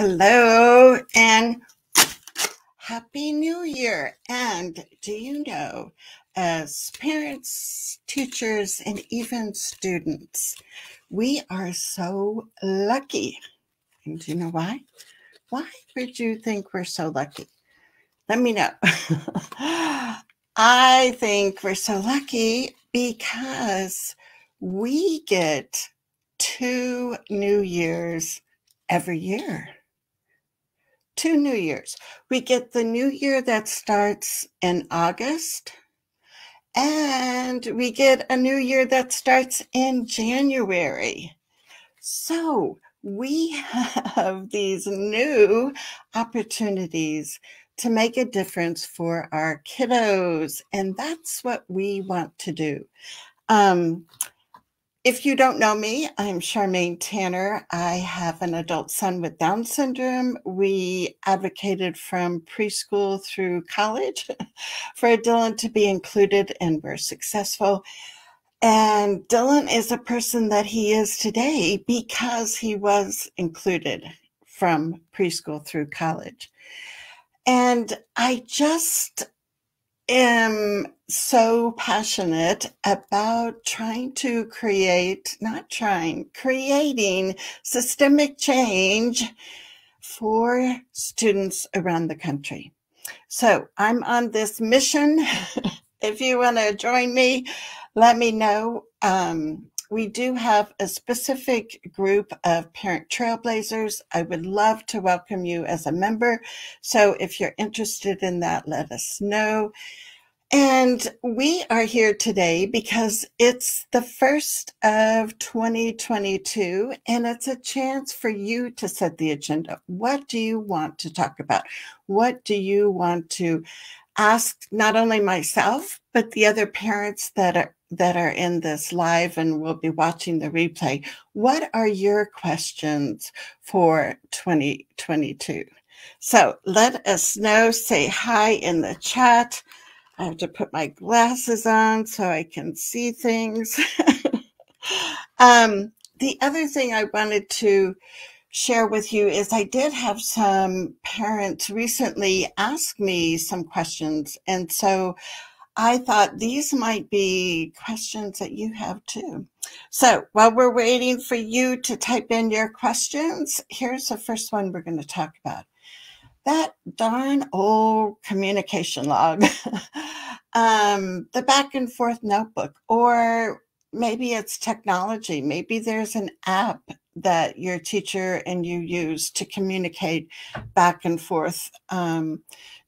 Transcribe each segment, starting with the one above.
Hello and Happy New Year. And do you know, as parents, teachers, and even students, we are so lucky. And do you know why? Why would you think we're so lucky? Let me know. I think we're so lucky because we get 2 New Years every year. 2 New Years. We get the new year that starts in August, and we get a new year that starts in January. So we have these new opportunities to make a difference for our kiddos, and that's what we want to do. If you don't know me, I'm Charmaine Tanner. I have an adult son with Down syndrome. We advocated from preschool through college for Dylan to be included, and we're successful. And Dylan is a person that he is today because he was included from preschool through college. And I just am so passionate about creating systemic change for students around the country. So I'm on this mission. If you want to join me, let me know. We do have a specific group of parent trailblazers. I would love to welcome you as a member. So if you're interested in that, let us know. And we are here today because it's the first of 2022, and it's a chance for you to set the agenda. What do you want to talk about? What do you want to ask not only myself, but the other parents that are in this live and will be watching the replay? What are your questions for 2022? So let us know. Say hi in the chat. I have to put my glasses on so I can see things. The other thing I wanted to share with you is I did have some parents recently ask me some questions. And so I thought these might be questions that you have too. So while we're waiting for you to type in your questions, here's the first one we're going to talk about. That darn old communication log, the back and forth notebook, or maybe it's technology. Maybe there's an app that your teacher and you use to communicate back and forth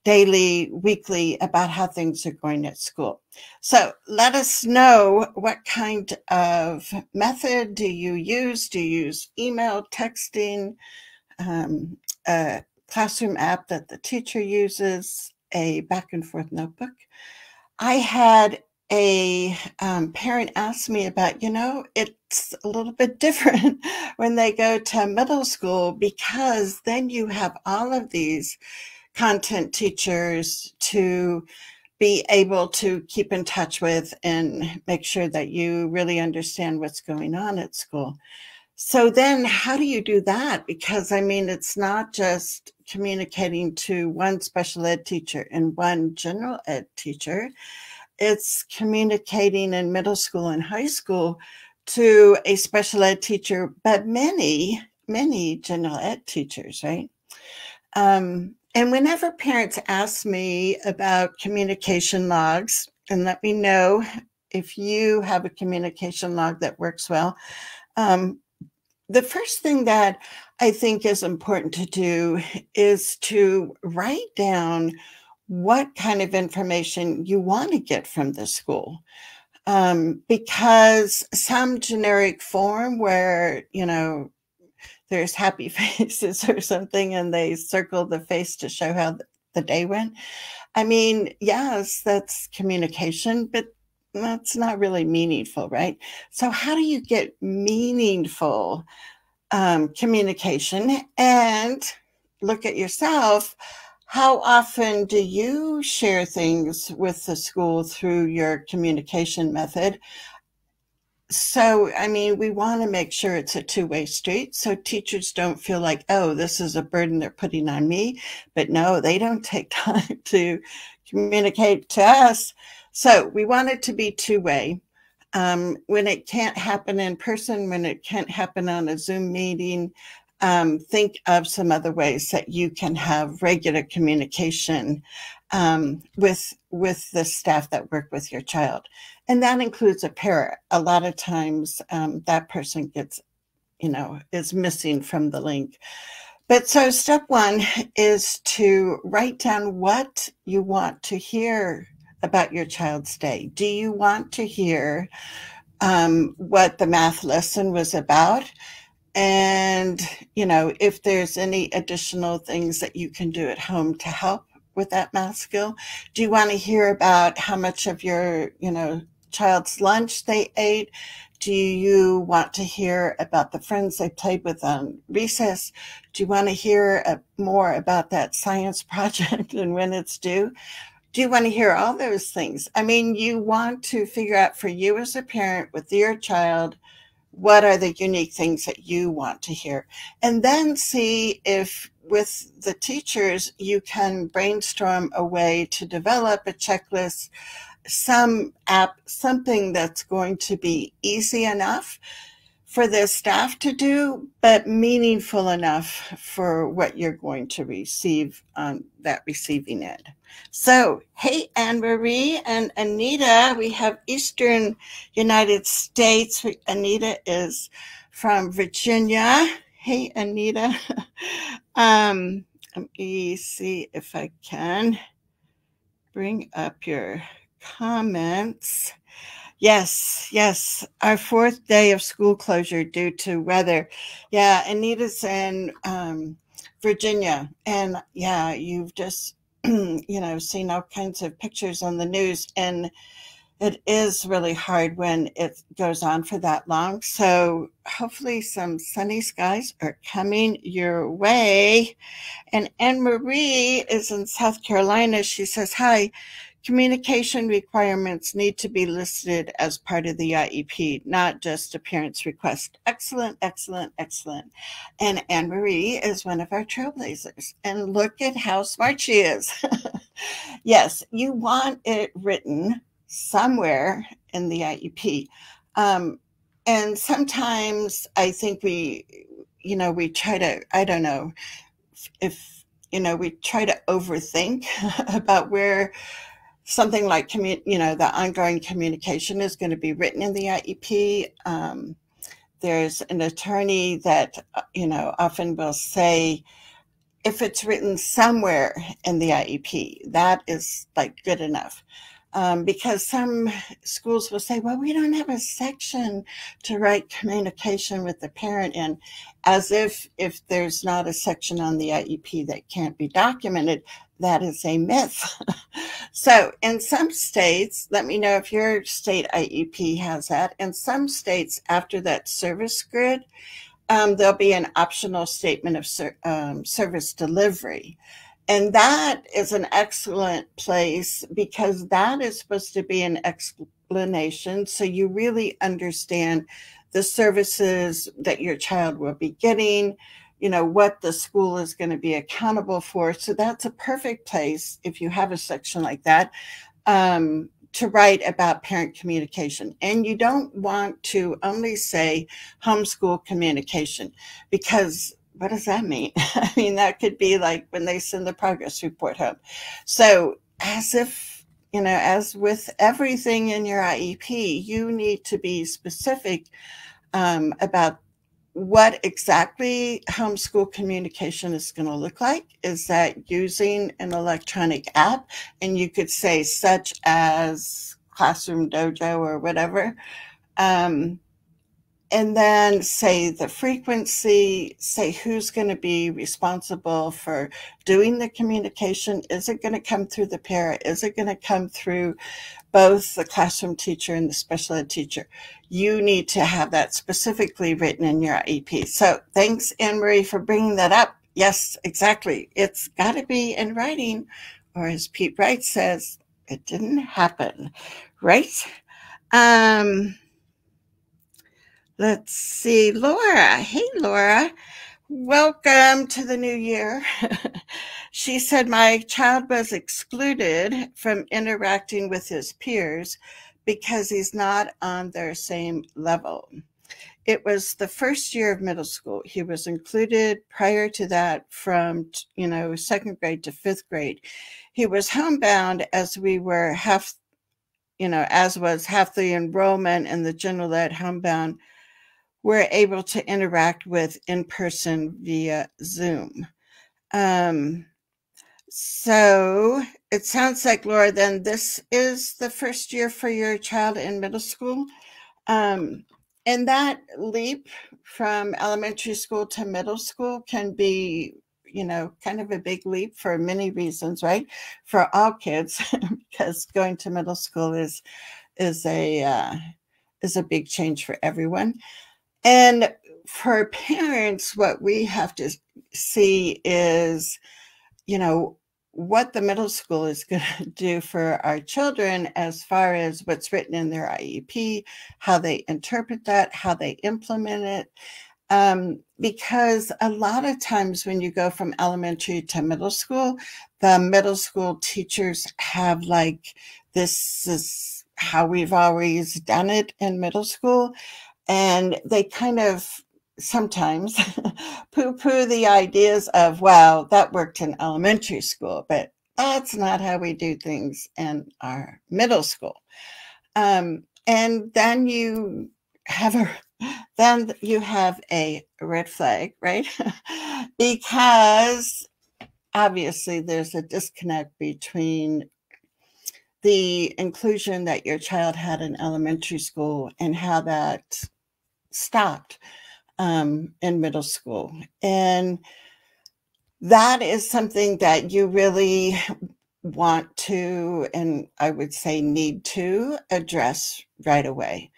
daily, weekly about how things are going at school. So let us know, what kind of method do you use? Do you use email, texting, classroom app that the teacher uses, a back and forth notebook? I had a parent ask me about, it's a little bit different when they go to middle school, because then you have all of these content teachers to be able to keep in touch with and make sure that you really understand what's going on at school. So then how do you do that? Because it's not just communicating to one special ed teacher and one general ed teacher. It's communicating in middle school and high school to a special ed teacher, but many, many general ed teachers, right? And whenever parents ask me about communication logs, and let me know if you have a communication log that works well, the first thing that I think is important to do is to write down what kind of information you want to get from the school. Because some generic form where, there's happy faces or something and they circle the face to show how the day went. Yes, that's communication, but that's not really meaningful, right? So how do you get meaningful communication? And look at yourself. How often do you share things with the school through your communication method? So, I mean, we want to make sure it's a two-way street so teachers don't feel like, oh, this is a burden they're putting on me. But no, they don't take time to communicate to us. So we want it to be two-way. When it can't happen in person, when it can't happen on a Zoom meeting, think of some other ways that you can have regular communication with the staff that work with your child, and that includes a parent. A lot of times, that person gets, is missing from the link. But so step one is to write down what you want to hear about your child's day. Do you want to hear what the math lesson was about? And, if there's any additional things that you can do at home to help with that math skill. Do you want to hear about how much of your, child's lunch they ate? Do you want to hear about the friends they played with on recess? Do you want to hear more about that science project and when it's due? Do you want to hear all those things? I mean, you want to figure out for you as a parent with your child, what are the unique things that you want to hear? And then see if with the teachers, you can brainstorm a way to develop a checklist, some app, something that's going to be easy enough for the staff to do, but meaningful enough for what you're going to receive on that receiving end. So, hey, Anne Marie and Anita, we have Eastern United States. Anita is from Virginia. Hey, Anita. Let me see if I can bring up your comments. Yes. Our fourth day of school closure due to weather. Yeah, Anita's in Virginia. And yeah, you've just, seen all kinds of pictures on the news. And it is really hard when it goes on for that long. So hopefully some sunny skies are coming your way. And Anne Marie is in South Carolina. She says, hi. Communication requirements need to be listed as part of the IEP, not just a parent's request. Excellent. And Anne Marie is one of our trailblazers. And look at how smart she is. Yes, you want it written somewhere in the IEP. And sometimes I think we try to, I don't know if, we try to overthink about where something like the ongoing communication is going to be written in the IEP. There's an attorney that often will say, if it's written somewhere in the IEP, that is like good enough. Because some schools will say, well, we don't have a section to write communication with the parent in, as if there's not a section on the IEP that can't be documented. That is a myth. So in some states, let me know if your state IEP has that. In some states, after that service grid, there'll be an optional statement of service delivery. And that is an excellent place because that is supposed to be an explanation. So you really understand the services that your child will be getting, what the school is going to be accountable for. So that's a perfect place, if you have a section like that, to write about parent communication. And you don't want to only say homeschool communication, because what does that mean? I mean, that could be like when they send the progress report home. So as with everything in your IEP, you need to be specific about what exactly homeschool communication is going to look like. Is that using an electronic app? And you could say such as Classroom Dojo or whatever. And then say the frequency, say who's going to be responsible for doing the communication. Is it going to come through the parent? Is it going to come through both the classroom teacher and the special ed teacher? You need to have that specifically written in your IEP. So thanks, Anne Marie, for bringing that up. Yes, exactly. It's got to be in writing, or as Pete Wright says, it didn't happen, right? Let's see, Laura. Hey, Laura. Welcome to the new year. She said, my child was excluded from interacting with his peers because he's not on their same level. It was the first year of middle school. He was included prior to that from, second grade to fifth grade. He was homebound as we were as was half the enrollment in the general ed homebound were able to interact with in person via Zoom. Um, so it sounds like, Laura, then this is the first year for your child in middle school. Um, and that leap from elementary school to middle school can be, kind of a big leap for many reasons, right? For all kids, because going to middle school is a is a big change for everyone. And for parents, what we have to see is, you know, what the middle school is going to do for our children as far as what's written in their IEP, how they interpret that, how they implement it. Because a lot of times when you go from elementary to middle school, the middle school teachers have like, this is how we've always done it in middle school. And they kind of sometimes poo-poo the ideas of, well, that worked in elementary school, but that's not how we do things in our middle school. And have a then you have a red flag, right? Because obviously there's a disconnect between the inclusion that your child had in elementary school and how that stopped in middle school. And that is something that you really want to, and I would say need to address right away.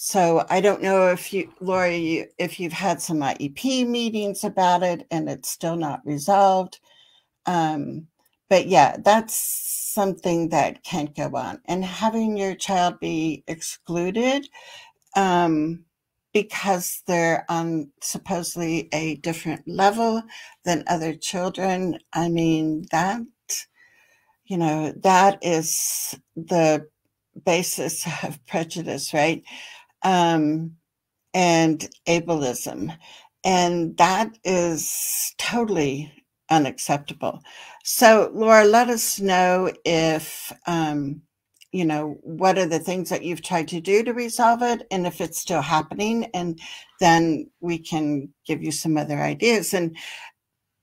So I don't know if Laura, if you've had some IEP meetings about it and it's still not resolved. But yeah, that's something that can't go on. And having your child be excluded because they're on supposedly a different level than other children, I mean, that is the basis of prejudice, right? And ableism. And that is totally unacceptable. So, Laura, let us know if, what are the things that you've tried to do to resolve it, and if it's still happening, and then we can give you some other ideas. And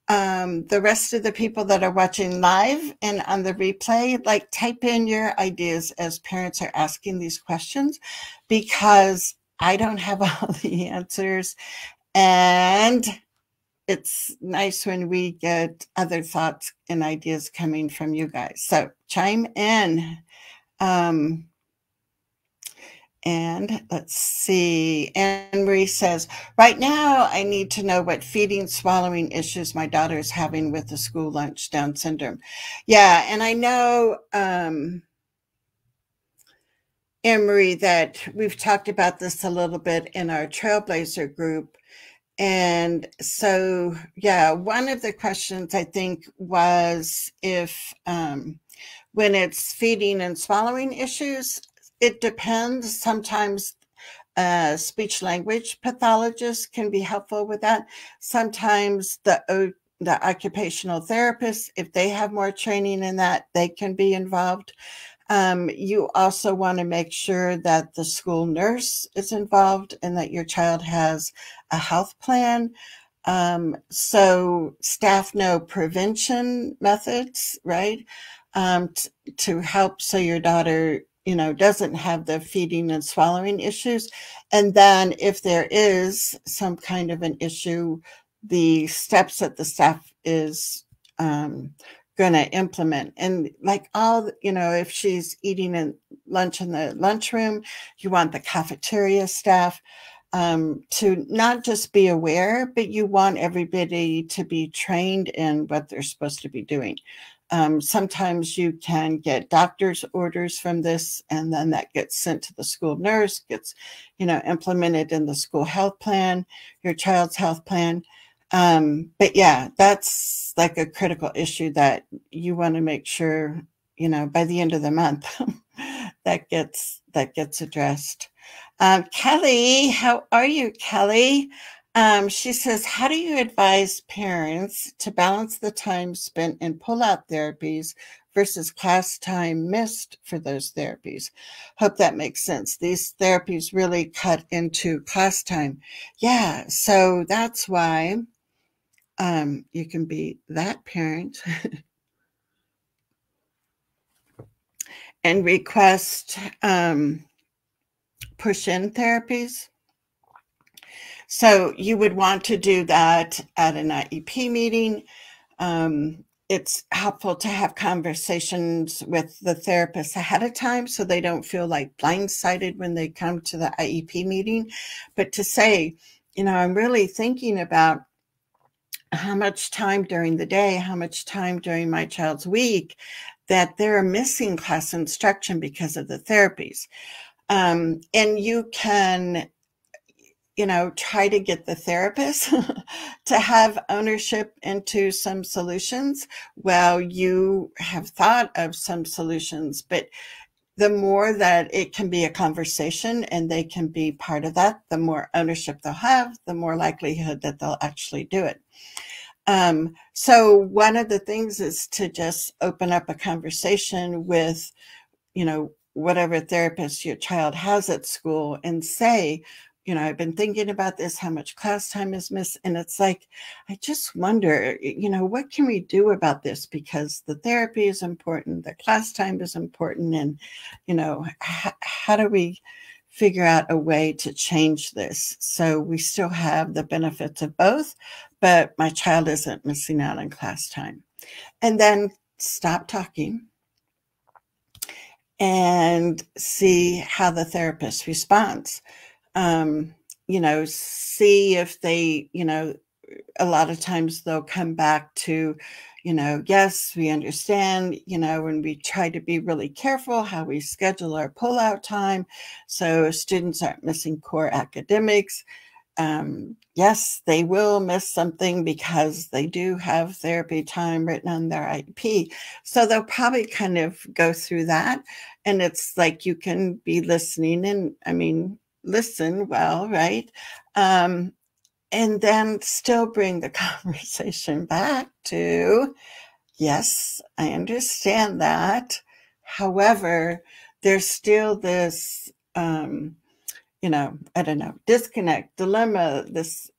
the rest of the people that are watching live and on the replay, like, type in your ideas as parents are asking these questions, because I don't have all the answers. And it's nice when we get other thoughts and ideas coming from you guys. So chime in. And let's see. Anne Marie says, right now, I need to know what feeding, swallowing issues my daughter is having with the school lunch Down syndrome. Yeah, and I know, Anne Marie, that we've talked about this a little bit in our Trailblazer group. And so, yeah, one of the questions I think was if when it's feeding and swallowing issues, it depends. Sometimes speech language pathologists can be helpful with that. Sometimes the occupational therapists, if they have more training in that, they can be involved. You also want to make sure that the school nurse is involved and that your child has a health plan. So staff know prevention methods, right? To help so your daughter, doesn't have the feeding and swallowing issues. And then if there is some kind of an issue, the steps that the staff is going to implement. And like if she's eating lunch in the lunchroom, you want the cafeteria staff to not just be aware, but you want everybody to be trained in what they're supposed to be doing. Sometimes you can get doctor's orders from this, and then that gets sent to the school nurse, gets, implemented in the school health plan, your child's health plan. But yeah, that's like a critical issue that you want to make sure, by the end of the month that gets addressed. Kelly, how are you, Kelly? She says, how do you advise parents to balance the time spent in pull-out therapies versus class time missed for those therapies? Hope that makes sense. These therapies really cut into class time. Yeah, so that's why you can be that parent and request push-in therapies. So you would want to do that at an IEP meeting. It's helpful to have conversations with the therapist ahead of time so they don't feel like blindsided when they come to the IEP meeting. But to say, I'm really thinking about how much time during the day, how much time during my child's week that they're missing class instruction because of the therapies. And you can try to get the therapist to have ownership into some solutions. Well, you have thought of some solutions, but the more that it can be a conversation and they can be part of that, the more ownership they'll have, the more likelihood that they'll actually do it. So one of the things is to just open up a conversation with, whatever therapist your child has at school and say, I've been thinking about this, how much class time is missed. And it's like, I just wonder, what can we do about this? Because the therapy is important, the class time is important. And, how do we figure out a way to change this so we still have the benefits of both, but my child isn't missing out on class time? And then stop talking and see how the therapist responds. See if they, a lot of times they'll come back to, yes, we understand, and we try to be really careful how we schedule our pull-out time so students aren't missing core academics. Yes, they will miss something because they do have therapy time written on their IEP. So they'll probably kind of go through that. And it's like you can be listening and, listen well, right? And then still bring the conversation back to, yes, I understand that. However, there's still this, I don't know, disconnect, dilemma, this,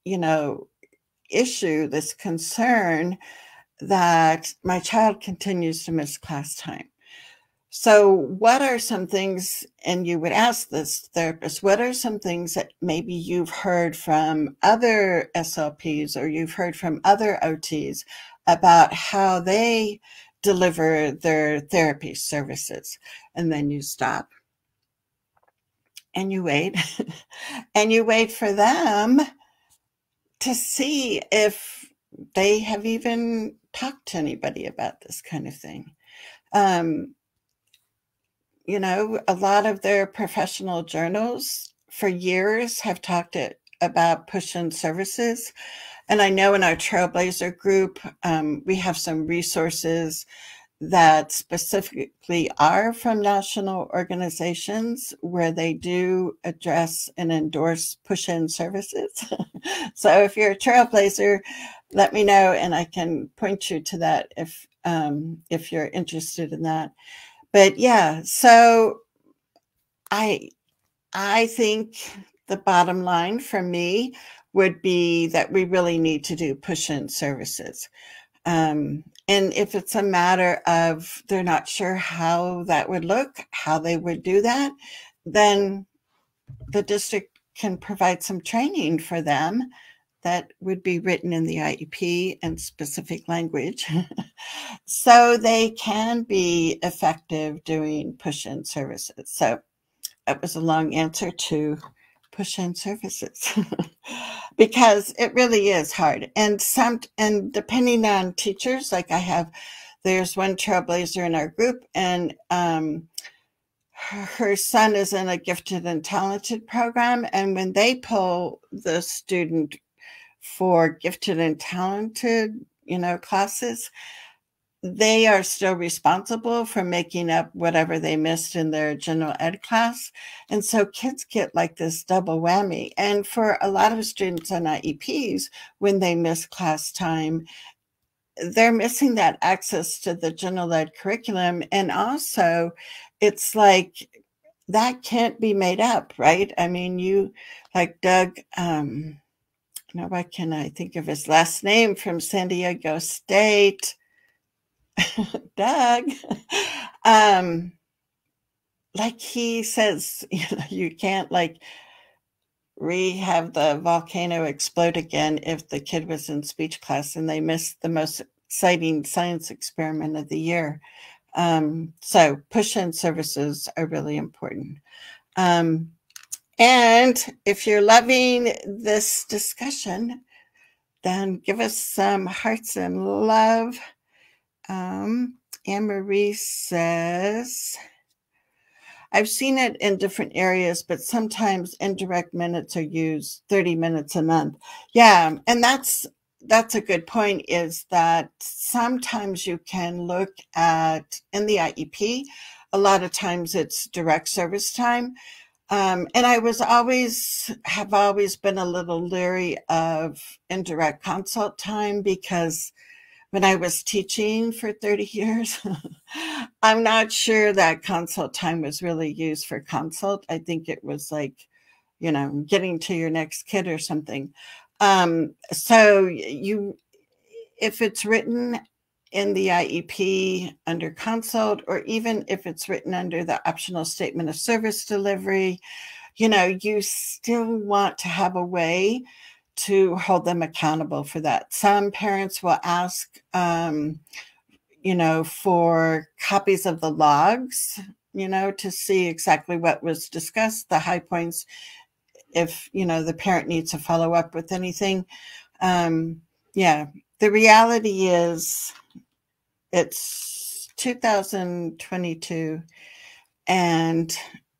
issue, this concern that my child continues to miss class time. So what are some things, and you would ask this therapist, what are some things that maybe you've heard from other SLPs or you've heard from other OTs about how they deliver their therapy services? And then you stop and you wait and you wait for them to see if they have even talked to anybody about this kind of thing. A lot of their professional journals for years have talked about push-in services. And I know in our Trailblazer group, we have some resources that specifically are from national organizations where they do address and endorse push-in services. So if you're a Trailblazer, let me know and I can point you to that if you're interested in that. But yeah, so I think the bottom line for me would be that we really need to do push-in services. And if it's a matter of they're not sure how that would look, how they would do that, then the district can provide some training for them that would be written in the IEP in specific language so they can be effective doing push-in services. So that was a long answer to push-in services because it really is hard. And depending on teachers, like I have There's one trailblazer in our group, and her son is in a gifted and talented program. And when they pull the student for gifted and talented, classes, they are still responsible for making up whatever they missed in their general ed class. And so kids get like this double whammy. And for a lot of students on IEPs, when they miss class time, they're missing that access to the general ed curriculum. And also, it's like that can't be made up, right? I mean, you, like Doug, now why can I think of his last name, from San Diego State? Doug, like he says, you can't like have the volcano explode again if the kid was in speech class and they missed the most exciting science experiment of the year. So push-in services are really important. And if you're loving this discussion, then give us some hearts and love. Anne-Marie says, I've seen it in different areas, but sometimes indirect minutes are used, 30 minutes a month. Yeah, and that's a good point, is that sometimes you can look at, in the IEP, a lot of times it's direct service time. And I have always been a little leery of indirect consult time, because when I was teaching for 30 years, I'm not sure that consult time was really used for consult. I think it was like, getting to your next kid or something. So if it's written in the IEP under consult, or even if it's written under the optional statement of service delivery, you still want to have a way to hold them accountable for that. Some parents will ask, for copies of the logs, to see exactly what was discussed, the high points, if, the parent needs to follow up with anything. Yeah, the reality is it's 2022 and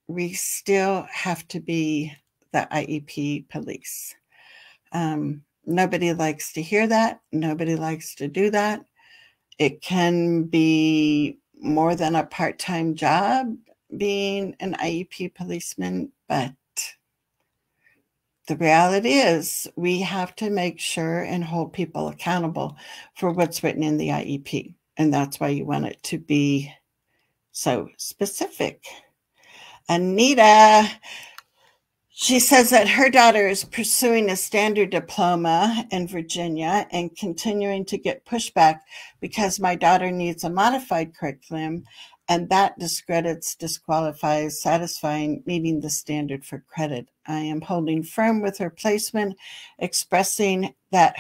we still have to be the IEP police. Nobody likes to hear that. Nobody likes to do that. It can be more than a part-time job being an IEP policeman, but the reality is we have to make sure and hold people accountable for what's written in the IEP. And that's why you want it to be so specific. Anita, she says that her daughter is pursuing a standard diploma in Virginia and continuing to get pushback because my daughter needs a modified curriculum, and that disqualifies satisfying meeting the standard for credit. I am holding firm with her placement, expressing that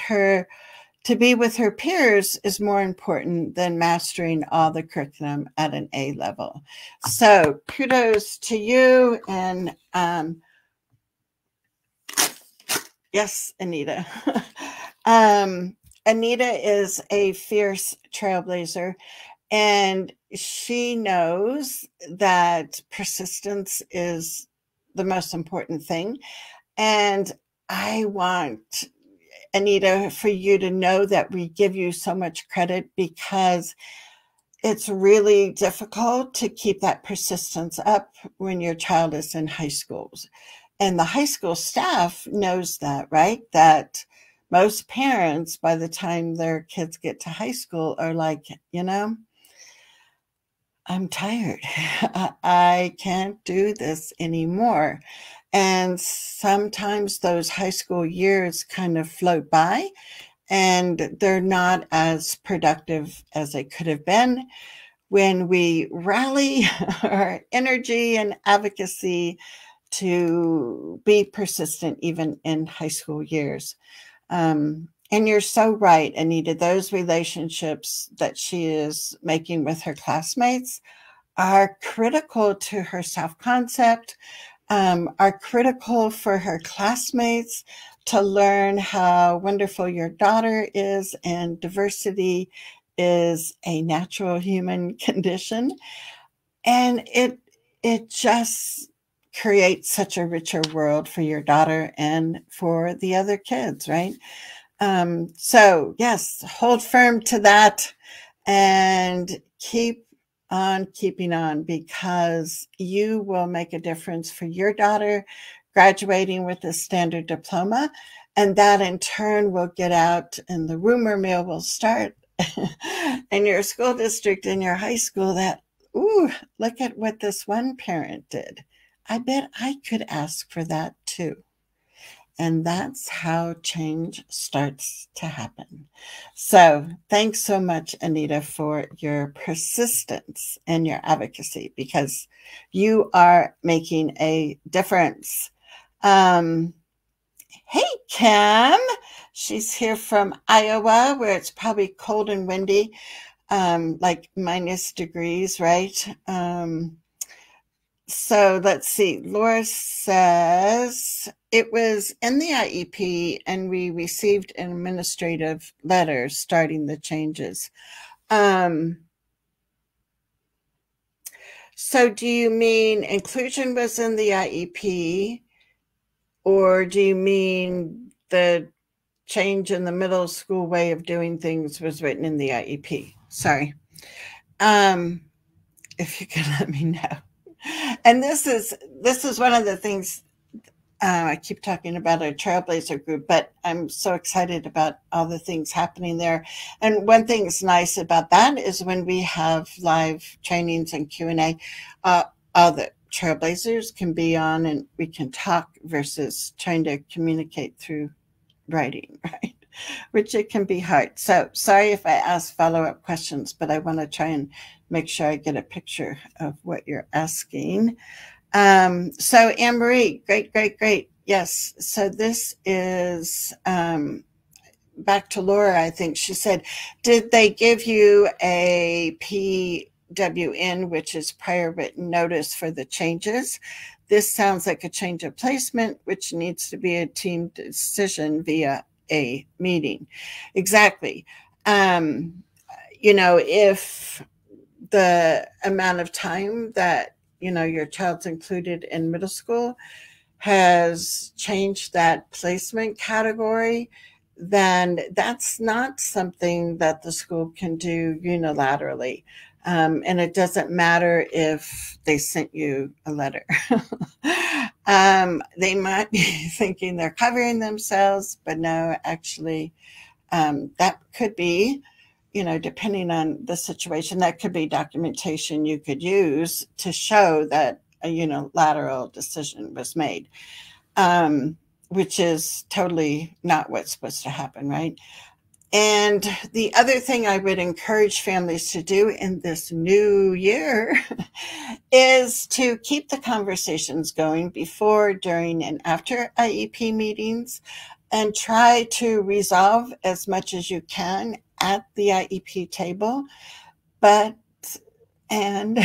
to be with her peers is more important than mastering all the curriculum at an A level. So kudos to you. And yes, Anita. Anita is a fierce trailblazer, and she knows that persistence is the most important thing. And I want, Anita, for you to know that we give you so much credit, because it's really difficult to keep that persistence up when your child is in high schools. And the high school staff knows that, right? That most parents, by the time their kids get to high school, are like, I'm tired. I can't do this anymore. And sometimes those high school years kind of float by and they're not as productive as they could have been when we rally our energy and advocacy to be persistent even in high school years. And you're so right, Anita, those relationships that she is making with her classmates are critical to her self-concept, are critical for her classmates to learn how wonderful your daughter is, and diversity is a natural human condition, and it just creates such a richer world for your daughter and for the other kids, right? So yes, hold firm to that and keep on keeping on, because you will make a difference for your daughter graduating with a standard diploma. And that in turn will get out and the rumor mill will start in your school district, in your high school, that, ooh, look at what this one parent did. I bet I could ask for that too. And that's how change starts to happen. So, thanks so much, Anita, for your persistence and your advocacy, because you are making a difference. Um, hey, Kim. She's here from Iowa, where it's probably cold and windy, like minus degrees, right? So let's see. Laura says it was in the IEP and we received an administrative letter starting the changes. So do you mean inclusion was in the IEP, or do you mean the change in the middle school way of doing things was written in the IEP? Sorry. If you could let me know. And this is one of the things, I keep talking about our Trailblazer group, but I'm so excited about all the things happening there. And one thing that's nice about that is when we have live trainings and Q&A, all the Trailblazers can be on and we can talk versus trying to communicate through writing, right? Which it can be hard. So sorry if I ask follow-up questions, but I want to try and make sure I get a picture of what you're asking. So Anne-Marie, great. Yes. So this is, back to Laura, I think she said, did they give you a PWN, which is prior written notice for the changes? This sounds like a change of placement, which needs to be a team decision via a meeting. Exactly. If the amount of time that, your child's included in middle school has changed that placement category, then that's not something that the school can do unilaterally. And it doesn't matter if they sent you a letter. They might be thinking they're covering themselves, but no, actually, that could be, depending on the situation, that could be documentation you could use to show that a unilateral decision was made, which is totally not what's supposed to happen, right? And the other thing I would encourage families to do in this new year is to keep the conversations going before, during, and after IEP meetings, and try to resolve as much as you can at the IEP table. And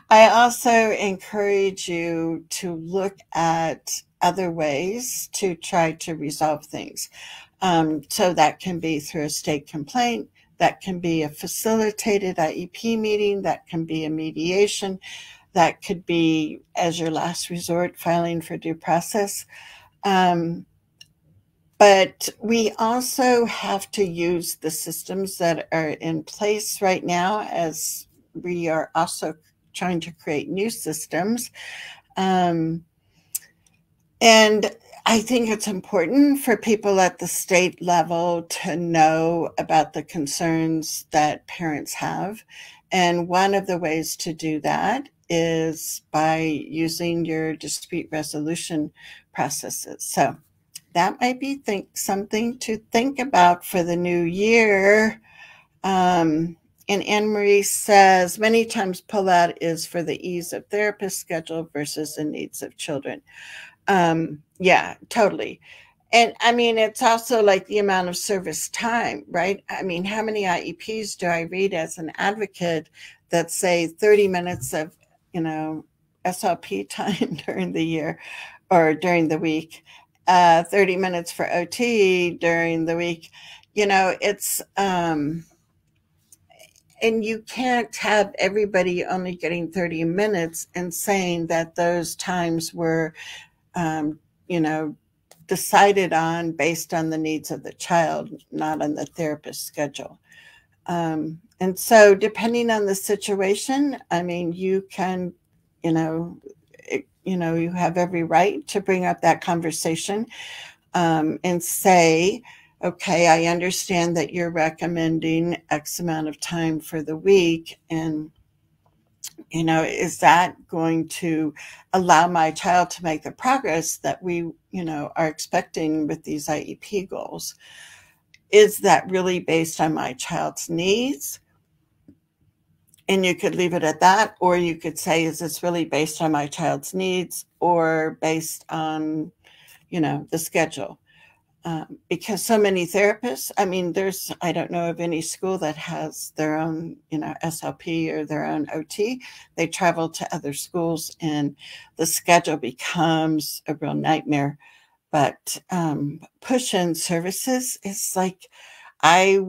I also encourage you to look at other ways to try to resolve things. So that can be through a state complaint, that can be a facilitated IEP meeting, that can be a mediation, that could be, as your last resort, filing for due process. But we also have to use the systems that are in place right now, as we are also trying to create new systems. And I think it's important for people at the state level to know about the concerns that parents have. And one of the ways to do that is by using your dispute resolution processes. So that might be something to think about for the new year. And Anne-Marie says, many times pullout is for the ease of therapist schedule versus the needs of children. Yeah, totally. And I mean, it's also like the amount of service time, right? I mean, how many IEPs do I read as an advocate that say 30 minutes of, SLP time during the year or during the week, 30 minutes for OT during the week? It's, And you can't have everybody only getting 30 minutes and saying that those times were, um, you know, decided on based on the needs of the child, not on the therapist's schedule. And so, depending on the situation, I mean, you can, you know, you have every right to bring up that conversation, and say, okay, I understand that you're recommending X amount of time for the week. And, is that going to allow my child to make the progress that we, are expecting with these IEP goals? Is that really based on my child's needs? And you could leave it at that, or you could say, is this really based on my child's needs or based on, the schedule? Because so many therapists, I mean, I don't know of any school that has their own, SLP or their own OT. They travel to other schools and the schedule becomes a real nightmare. But push-in services is like, I,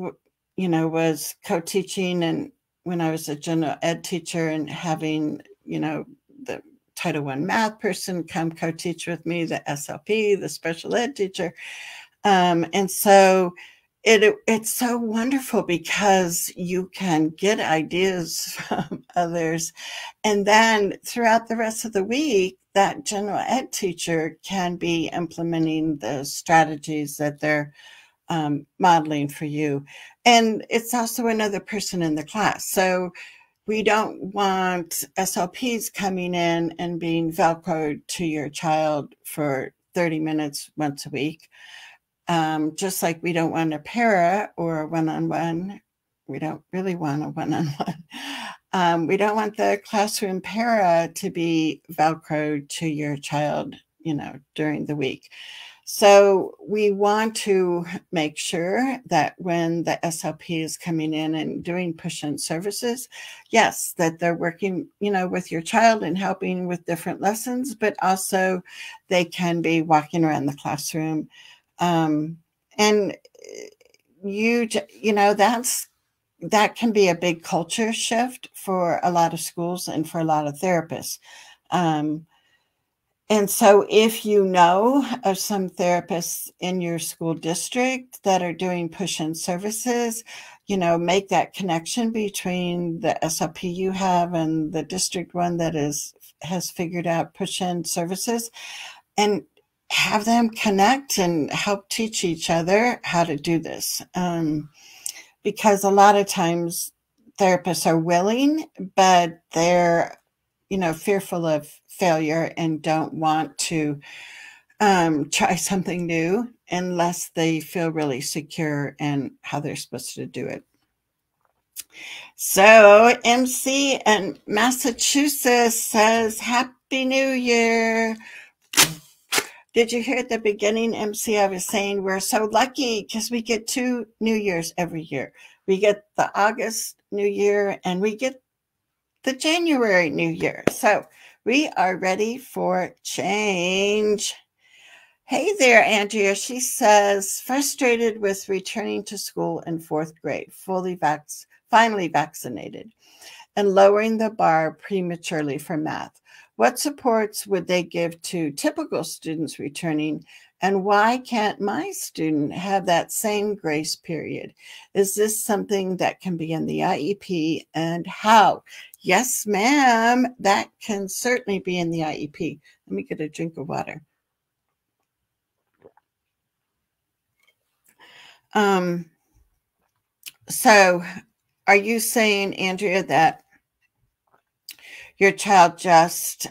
was co-teaching, and when I was a general ed teacher, and having, the Title I math person come co-teach with me, the SLP, the special ed teacher. And so it's so wonderful because you can get ideas from others. And then throughout the rest of the week, that general ed teacher can be implementing the strategies that they're modeling for you. And it's also another person in the class. So we don't want SLPs coming in and being Velcroed to your child for 30 minutes once a week. Just like we don't want a para or a one-on-one. We don't really want a one-on-one. We don't want the classroom para to be Velcroed to your child, during the week. So we want to make sure that when the SLP is coming in and doing push-in services, yes, that they're working, with your child and helping with different lessons, but also they can be walking around the classroom. And that can be a big culture shift for a lot of schools and for a lot of therapists. And so if you know of some therapists in your school district that are doing push-in services, make that connection between the SLP you have and the district one that has figured out push-in services, and have them connect and help teach each other how to do this. Because a lot of times therapists are willing, but they're, fearful of failure and don't want to try something new unless they feel really secure in how they're supposed to do it. So MC in Massachusetts says, Happy New Year. Did you hear at the beginning, MC, I was saying we're so lucky because we get 2 New Years every year. We get the August New Year and we get the January New Year. So we are ready for change. Hey there, Andrea. She says, frustrated with returning to school in 4th grade, finally vaccinated, and lowering the bar prematurely for math. What supports would they give to typical students returning, and why can't my student have that same grace period? Is this something that can be in the IEP, and how? Yes, ma'am, that can certainly be in the IEP. Let me get a drink of water. So are you saying, Andrea, that your child just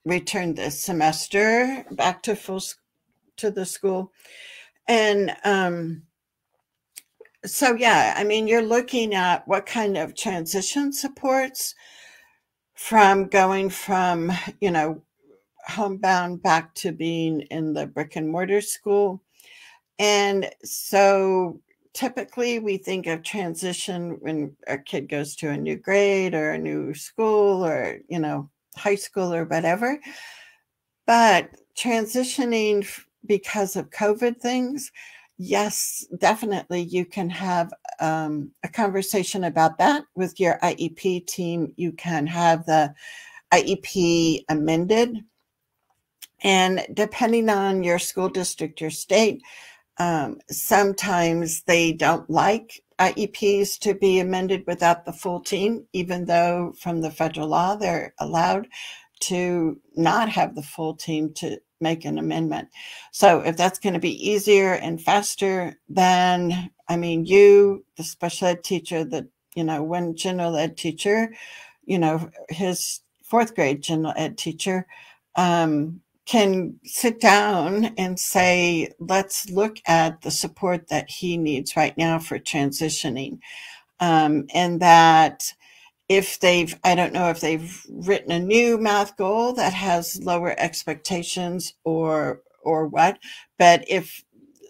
returned this semester back to the school? And so, yeah, I mean, you're looking at what kind of transition supports from going from, homebound back to being in the brick and mortar school. And so typically we think of transition when a kid goes to a new grade or a new school or, high school or whatever. But transitioning because of COVID things, yes, definitely. You can have a conversation about that with your IEP team. You can have the IEP amended. And depending on your school district, your state, sometimes they don't like IEPs to be amended without the full team, even though from the federal law they're allowed to not have the full team to make an amendment. So if that's going to be easier and faster, then I mean, you, the special ed teacher, the one general ed teacher, his fourth grade general ed teacher, can sit down and say, let's look at the support that he needs right now for transitioning. And that if I don't know if they've written a new math goal that has lower expectations or what, but if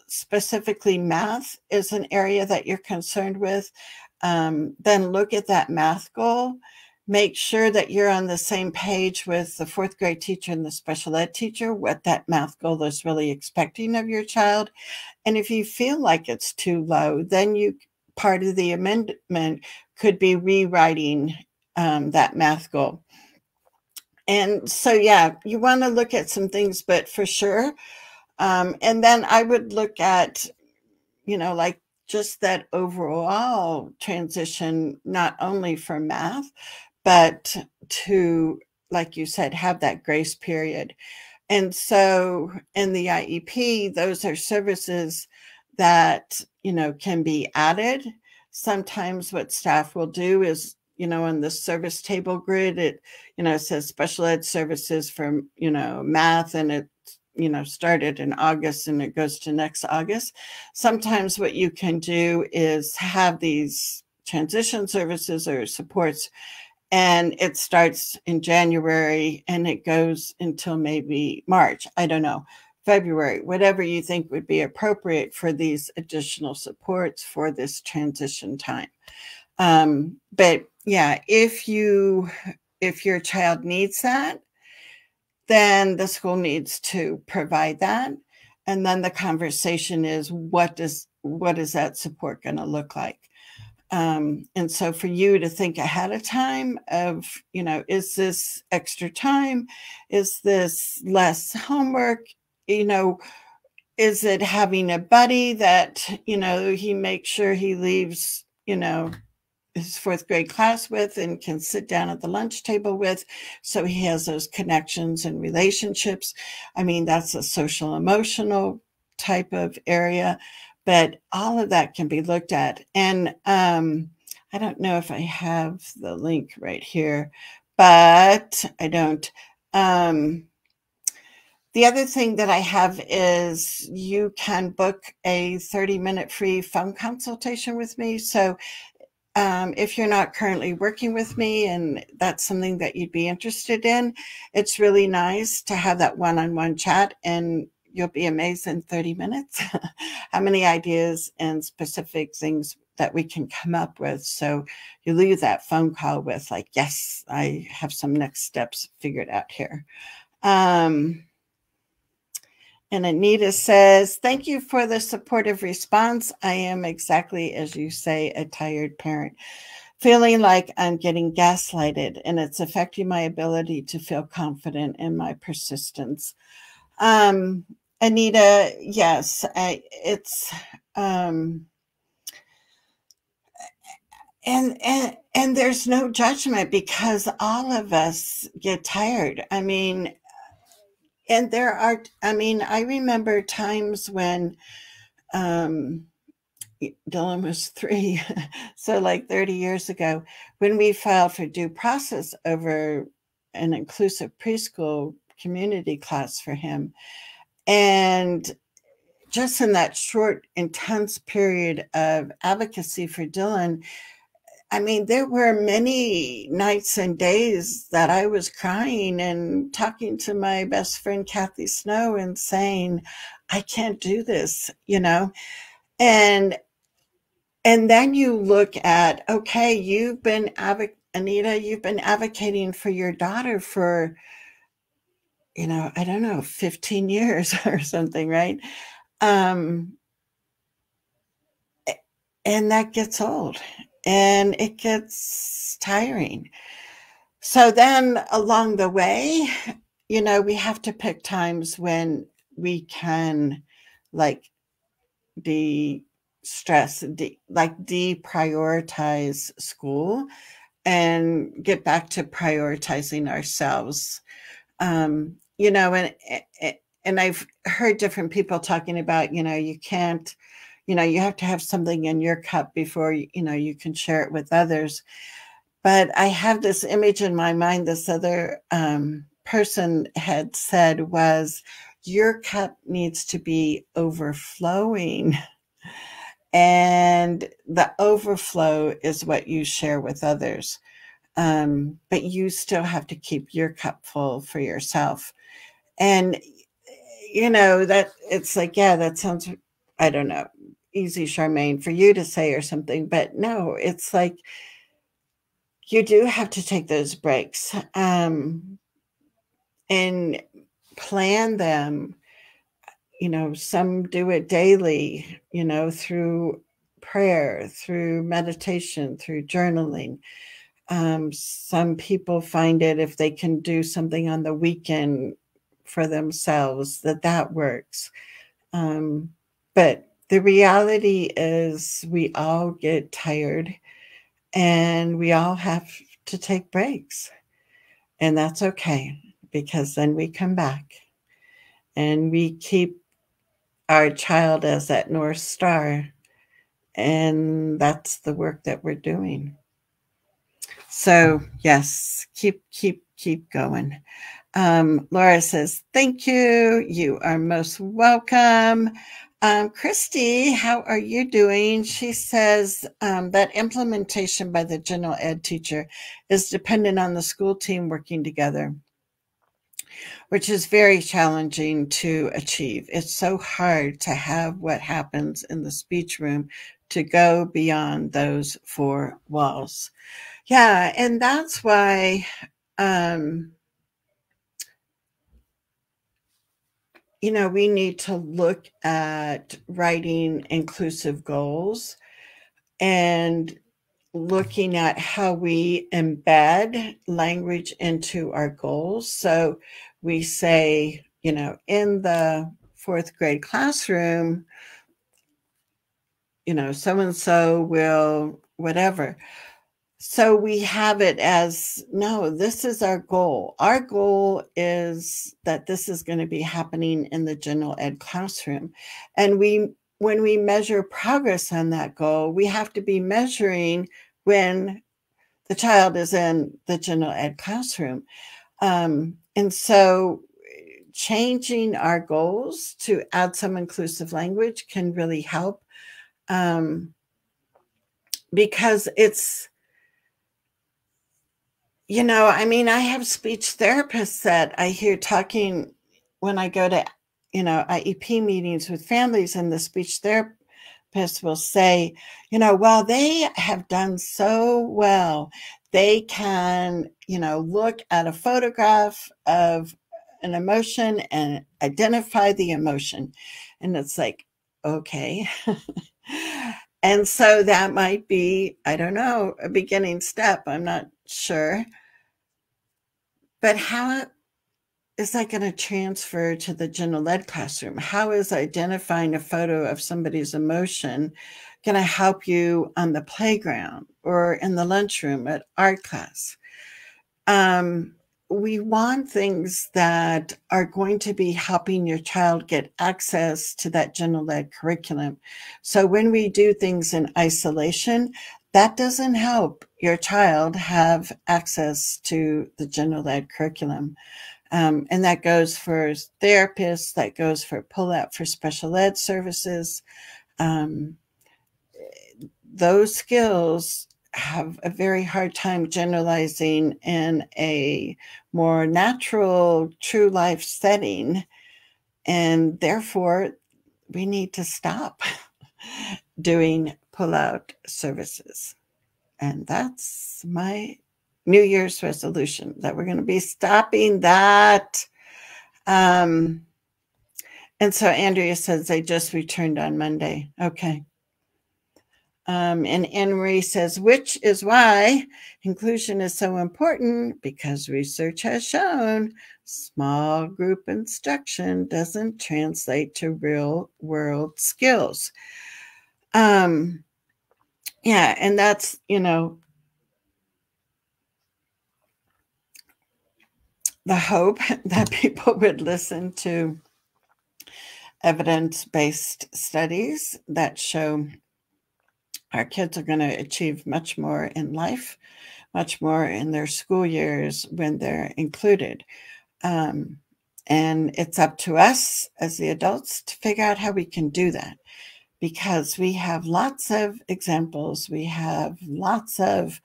specifically math is an area that you're concerned with, then look at that math goal. Make sure that you're on the same page with the fourth grade teacher and the special ed teacher, what that math goal is really expecting of your child. And if you feel like it's too low, then part of the amendment could be rewriting that math goal. And so, yeah, you want to look at some things, but for sure. And then I would look at, like just that overall transition, not only for math, but to, like you said, have that grace period. And so in the IEP, those are services that, can be added. Sometimes what staff will do is, on the service table grid, it, says special ed services for, math, and it, started in August and it goes to next August. Sometimes what you can do is have these transition services or supports, and it starts in January and it goes until maybe March. I don't know, February, whatever you think would be appropriate for these additional supports for this transition time. But yeah, if your child needs that, then the school needs to provide that. And then the conversation is, what is that support going to look like? And so for you to think ahead of time of, is this extra time? Is this less homework? Is it having a buddy that, he makes sure he leaves, his fourth grade class with and can sit down at the lunch table with, so he has those connections and relationships. I mean, that's a social emotional type of area, but all of that can be looked at. And I don't know if I have the link right here, but I don't. The other thing that I have is you can book a 30-minute free phone consultation with me. So if you're not currently working with me and that's something that you'd be interested in, it's really nice to have that one-on-one chat, and you'll be amazed in 30 minutes how many ideas and specific things that we can come up with. So you leave that phone call with like, yes, I have some next steps figured out here. And Anita says, thank you for the supportive response. I am exactly as you say, a tired parent, feeling like I'm getting gaslighted, and it's affecting my ability to feel confident in my persistence. Anita, yes, it's and there's no judgment, because all of us get tired. I mean, and I remember times when Dylan was 3, so like 30 years ago, when we filed for due process over an inclusive preschool community class for him. And just in that short, intense period of advocacy for Dylan, I mean, there were many nights and days that I was crying and talking to my best friend, Kathy Snow, and saying, I can't do this, And then you look at, okay, Anita, you've been advocating for your daughter for, I don't know, 15 years or something, right? And that gets old and it gets tiring. So then along the way, we have to pick times when we can like de-stress, like deprioritize school and get back to prioritizing ourselves. And I've heard different people talking about, you can't, you have to have something in your cup before you can share it with others. But I have this image in my mind. This other person had said was, your cup needs to be overflowing, and the overflow is what you share with others. But you still have to keep your cup full for yourself. And, that it's like, yeah, that sounds, I don't know, easy, Charmaine, for you to say or something. But no, it's like you do have to take those breaks and plan them. Some do it daily, through prayer, through meditation, through journaling. Some people find it if they can do something on the weekend for themselves, that works. But the reality is we all get tired and we all have to take breaks. And that's okay, because then we come back and we keep our child as that North Star. And that's the work that we're doing. So yes, keep going. Laura says, thank you. You are most welcome. Christy, how are you doing? She says that implementation by the general ed teacher is dependent on the school team working together, which is very challenging to achieve. It's so hard to have what happens in the speech room to go beyond those four walls. Yeah, and that's why we need to look at writing inclusive goals and looking at how we embed language into our goals. So we say, in the fourth grade classroom, so and so will whatever. So we have it as, no, this is our goal. Our goal is that this is going to be happening in the general ed classroom. And when we measure progress on that goal, we have to be measuring when the child is in the general ed classroom. And so changing our goals to add some inclusive language can really help, because it's, I have speech therapists that I hear talking when I go to, IEP meetings with families, and the speech therapist will say, well, they have done so well. They can, look at a photograph of an emotion and identify the emotion. And it's like, okay. And so that might be, I don't know, a beginning step. I'm not sure. But how is that going to transfer to the general ed classroom? How is identifying a photo of somebody's emotion going to help you on the playground or in the lunchroom at art class? We want things that are going to be helping your child get access to that general ed curriculum. So when we do things in isolation, that doesn't help your child have access to the general ed curriculum. And that goes for therapists, that goes for pull-out for special ed services. Those skills have a very hard time generalizing in a more natural, true life setting. And therefore, we need to stop doing pull-out services. And that's my New Year's resolution, that we're going to be stopping that. And so Andrea says they just returned on Monday. Okay. And Anne Marie says, which is why inclusion is so important, because research has shown small group instruction doesn't translate to real world skills. Yeah, and that's, the hope that people would listen to evidence-based studies that show our kids are going to achieve much more in life, much more in their school years when they're included. And it's up to us as the adults to figure out how we can do that, because we have lots of examples. We have lots of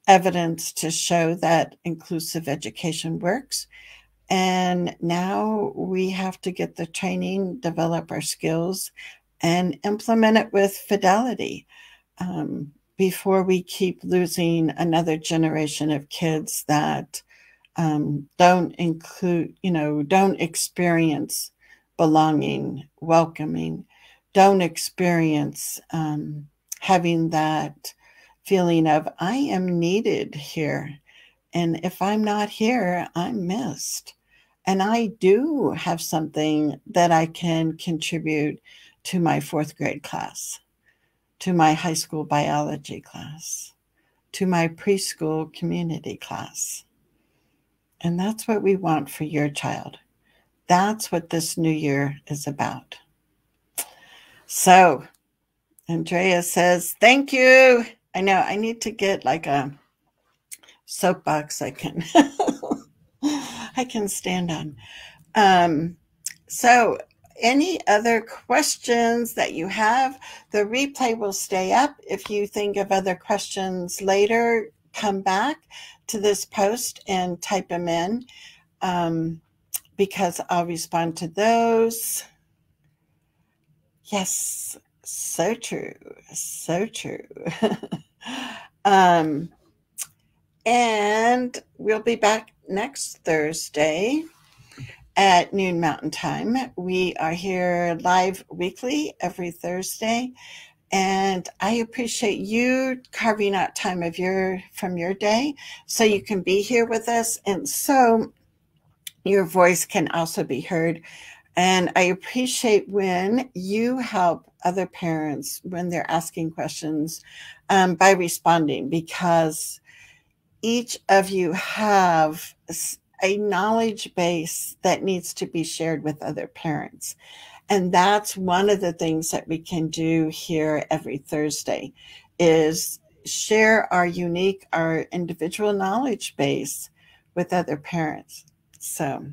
evidence to show that inclusive education works. And now we have to get the training, develop our skills, and implement it with fidelity before we keep losing another generation of kids that don't experience belonging, welcoming, don't experience having that feeling of, I am needed here. And if I'm not here, I'm missed. And I do have something that I can contribute to my fourth grade class, to my high school biology class, to my preschool community class. And that's what we want for your child. That's what this new year is about. So, Andrea says, thank you. I know I need to get like a soapbox I can stand on. So any other questions that you have? The replay will stay up. If you think of other questions later, come back to this post and type them in, because I'll respond to those. Yes, so true, so true. And we'll be back next Thursday at noon Mountain Time. We are here live weekly every Thursday, and I appreciate you carving out time from your day so you can be here with us, and so your voice can also be heard. And I appreciate when you help other parents when they're asking questions by responding, because each of you have a knowledge base that needs to be shared with other parents. And that's one of the things that we can do here every Thursday, is share our individual knowledge base with other parents. So,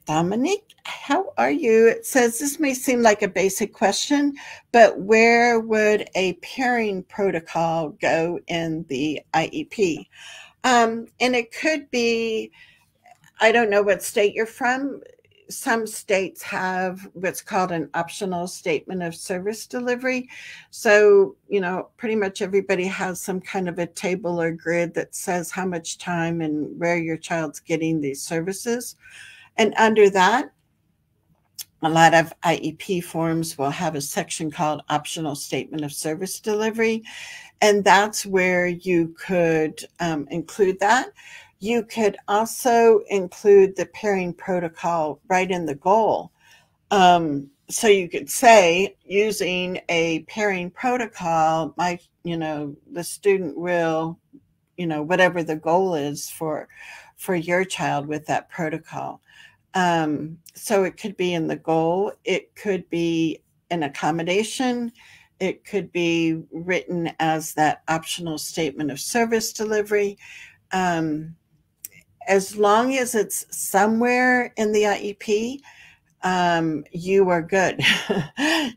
Dominique, how are you? It says, this may seem like a basic question, but where would a pairing protocol go in the IEP? And it could be, I don't know what state you're from. Some states have what's called an optional statement of service delivery. So, pretty much everybody has some kind of a table or grid that says how much time and where your child's getting these services. And under that, a lot of IEP forms will have a section called optional statement of service delivery. And that's where you could include that. You could also include the pairing protocol right in the goal. So you could say, using a pairing protocol, the student will, whatever the goal is for your child with that protocol. So it could be in the goal, it could be an accommodation, it could be written as that optional statement of service delivery. As long as it's somewhere in the IEP, you are good.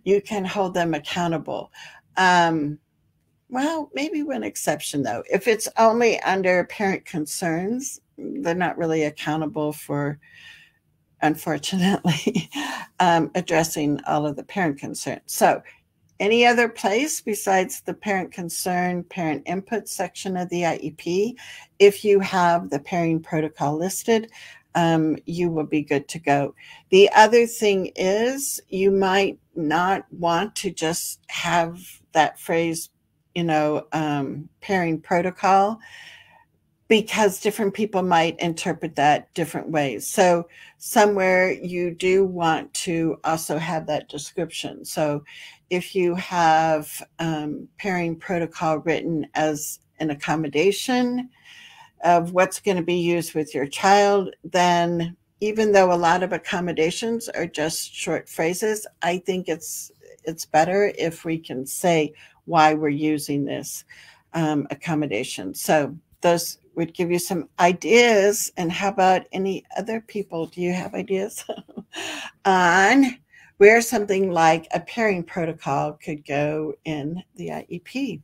You can hold them accountable. Well, maybe one exception, though. If it's only under parent concerns, they're not really accountable for, unfortunately, addressing all of the parent concerns. So any other place besides the parent concern, parent input section of the IEP, if you have the pairing protocol listed, you will be good to go. The other thing is you might not want to just have that phrase, pairing protocol, because different people might interpret that different ways. So somewhere you do want to also have that description. So if you have pairing protocol written as an accommodation of what's going to be used with your child, then even though a lot of accommodations are just short phrases, I think it's better if we can say why we're using this accommodation. So those would give you some ideas. And how about any other people? Do you have ideas on where something like a pairing protocol could go in the IEP?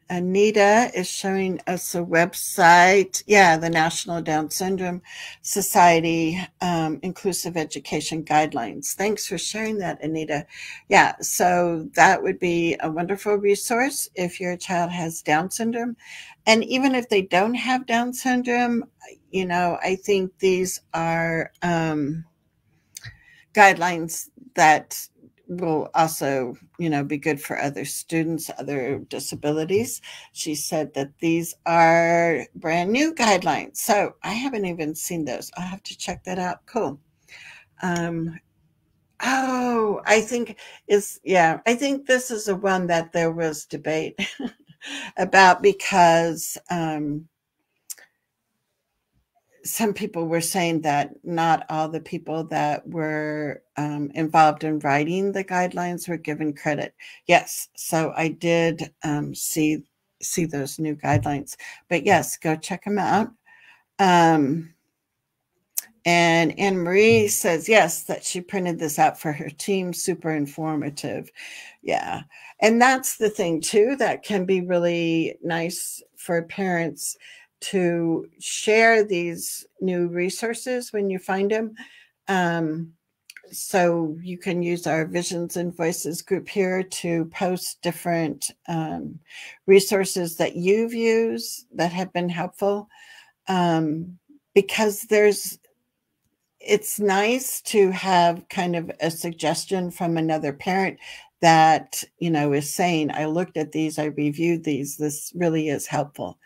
Anita is showing us a website. Yeah, the National Down Syndrome Society Inclusive Education Guidelines. Thanks for sharing that, Anita. Yeah, so that would be a wonderful resource if your child has Down syndrome. And even if they don't have Down syndrome, I think these are guidelines that will also, be good for other students, other disabilities. She said that these are brand new guidelines. So I haven't even seen those. I'll have to check that out. Cool. I think I think this is the one that there was debate about, because some people were saying that not all the people that were involved in writing the guidelines were given credit. Yes, so I did see those new guidelines. But yes, go check them out. And Anne Marie says, yes, that she printed this out for her team. Super informative. Yeah. And that's the thing, too, that can be really nice for parents to share these new resources when you find them. So you can use our Visions and Voices group here to post different resources that you've used that have been helpful. Because it's nice to have kind of a suggestion from another parent that, is saying, I looked at these, I reviewed these, this really is helpful.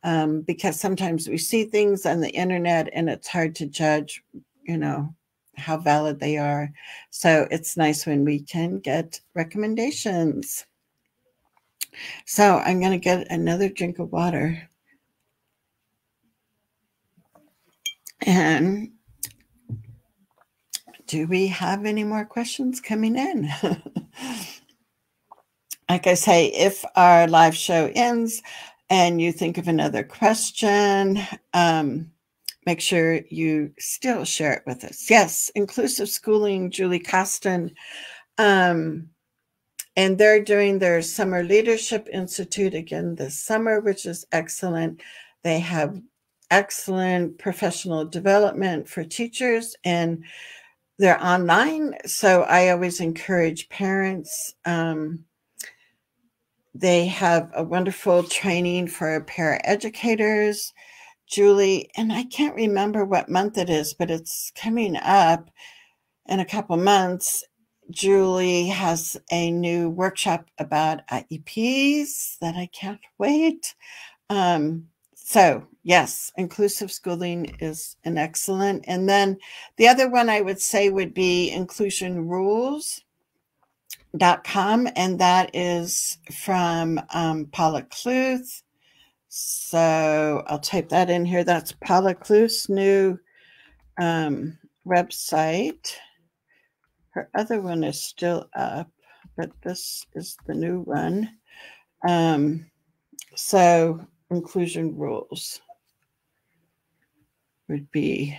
Because sometimes we see things on the internet and it's hard to judge, how valid they are. So it's nice when we can get recommendations. So I'm going to get another drink of water. And do we have any more questions coming in? Like I say, if our live show ends and you think of another question, make sure you still share it with us. Yes, Inclusive Schooling, Julie Costin. And they're doing their Summer Leadership Institute again this summer, which is excellent. They have excellent professional development for teachers, and they're online. So I always encourage parents. They have a wonderful training for paraeducators. Julie, and I can't remember what month it is, but it's coming up in a couple months. Julie has a new workshop about IEPs that I can't wait. So yes, Inclusive Schooling is an excellent. And then the other one I would say would be inclusionrules.com, and that is from Paula Kluth. So I'll type that in here. That's Paula Kluth's new website. Her other one is still up, but this is the new one. So inclusion rules would be.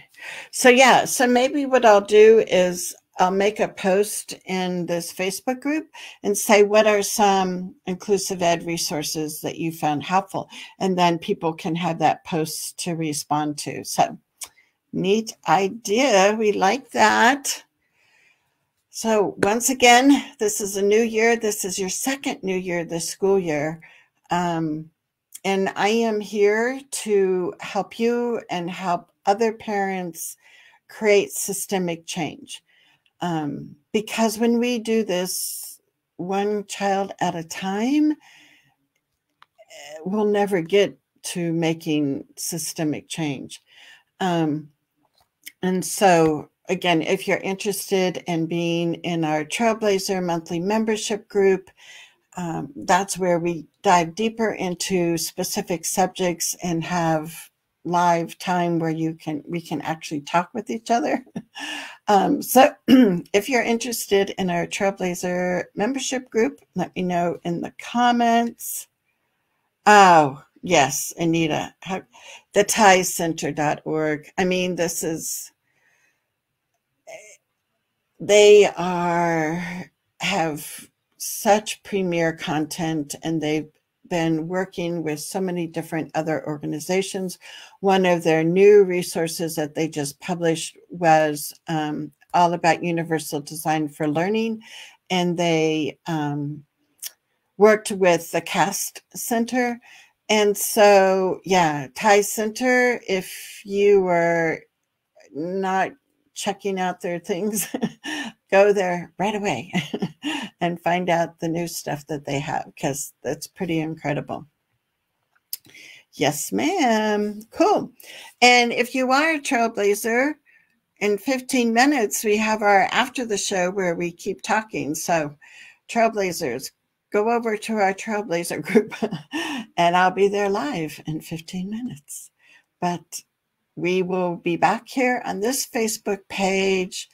So yeah, so maybe what I'll do is I'll make a post in this Facebook group and say, what are some inclusive ed resources that you found helpful? And then people can have that post to respond to. So neat idea. We like that. So once again, this is a new year. This is your second new year this school year. And I am here to help you and help other parents create systemic change. Because when we do this one child at a time, we'll never get to making systemic change. And so, again, if you're interested in being in our Trailblazer monthly membership group, that's where we dive deeper into specific subjects and have live time where we can actually talk with each other. So if you're interested in our Trailblazer membership group, let me know in the comments. Oh, yes, Anita, the tiecenter.org. I mean, they have such premier content, and they've been working with so many different other organizations. One of their new resources that they just published was all about universal design for learning, and they worked with the CAST Center. And so, yeah, Thai Center, if you were not checking out their things, go there right away and find out the new stuff that they have, because that's pretty incredible. Yes, ma'am. Cool. And if you are a Trailblazer, in 15 minutes, we have our after the show where we keep talking. So, Trailblazers, go over to our Trailblazer group and I'll be there live in 15 minutes. But we will be back here on this Facebook page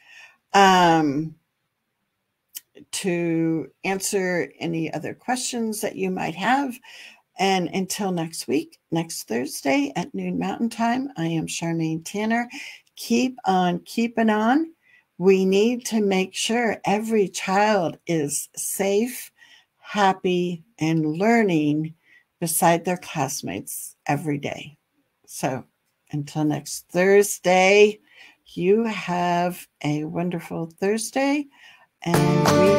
to answer any other questions that you might have. And until next week, next Thursday at noon Mountain Time, I am Charmaine Tanner. Keep on keeping on. We need to make sure every child is safe, happy, and learning beside their classmates every day. So until next Thursday, you have a wonderful Thursday, and we